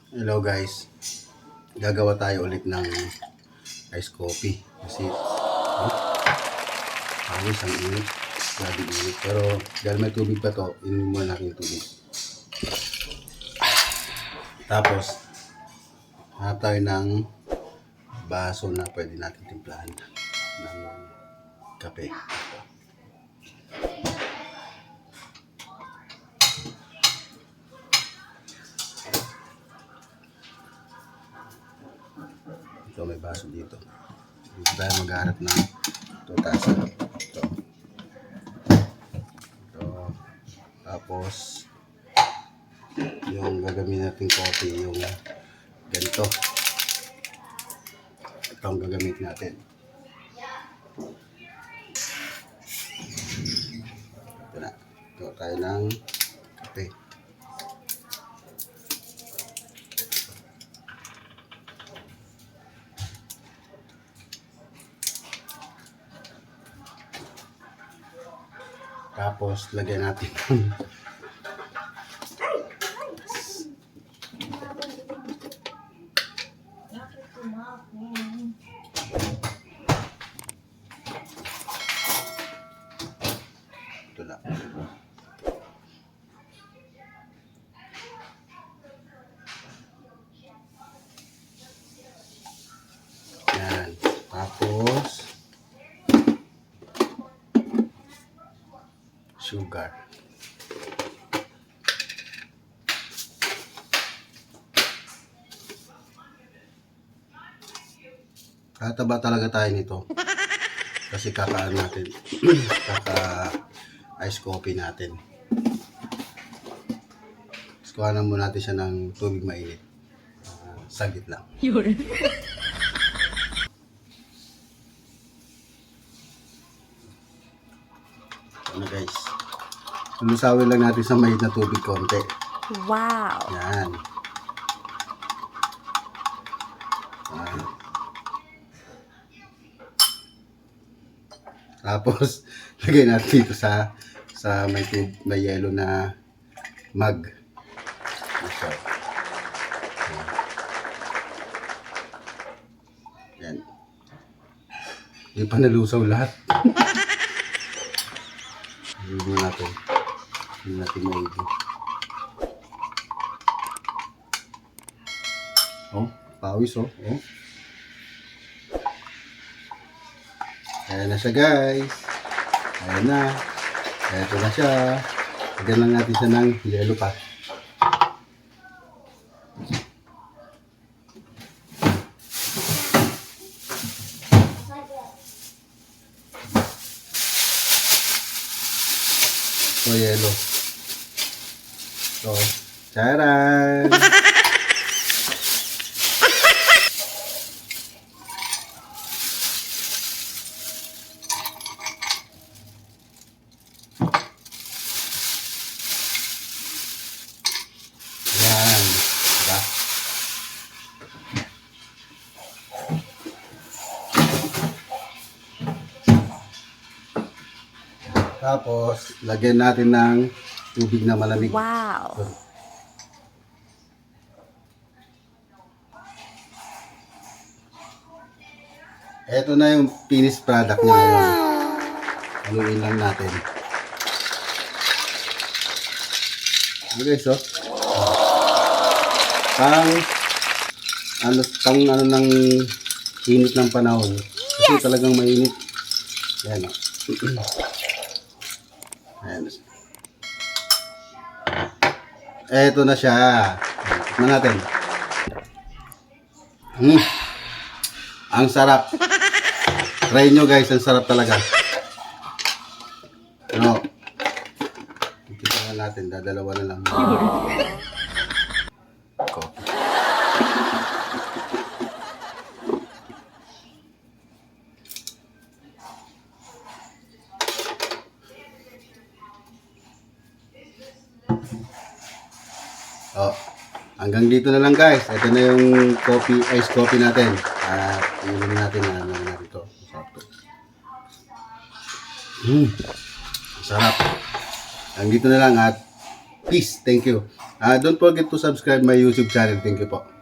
Hello guys, gagawa tayo ulit ng ice coffee kasi ayos ang init, grabe init. Pero dahil may tubig pa to, inumin muna natin yung tubig. Tapos hanap tayo ng baso na pwede natin timplahan ng kape. Ito, may baso dito. Dito tayo maghanap ng tutasan. Ito. Tapos yung gagamitin natin coffee, yung ganito. Ito ang gagamitin natin. Ito na. Ito tayo ng kape. Tapos lagyan natin ito na. Yan. Tapos sugar. Tataba talaga tayo nito. Kasi kakaan natin. Kaka ice coffee natin. Kuhanan muna natin siya ng tubig mainit. Saglit lang. Yun. Ano guys. Lulusawin lang natin sa mainit na tubig konti. Wow. Yan. Yan. Tapos lagay natin dito sa may yellow na mug. Ito. Yan. Hindi pa nalusaw lahat. Hindi natin. Hindi natin maigi. Oh, pawis oh. Oh. Ayan na siya guys. Ayan na. Ito na siya. Lagyan lang natin siya ng yellow pa. So yellow. So, charan! Yan. Diba? Tapos, lagyan natin ng tubig na malamig. Wow. Ito na yung finished product niya ngayon. Haluin lang natin. Ano guys, oh. Pang ano ng init ng panahon. Kasi talagang mainit. Yan, oh. Ayan. Eto na siya. Tignan natin. Ang sarap. Try nyo guys, ang sarap talaga. Ano? Tignan natin, dadalawa na lang. Coffee. Oh, hanggang dito na lang guys. Ito na yung coffee, ice coffee natin. At inumin natin na natin ito. Sarap to. Sarap. Hanggang dito na lang at peace. Thank you. Don't forget to subscribe my YouTube channel. Thank you po.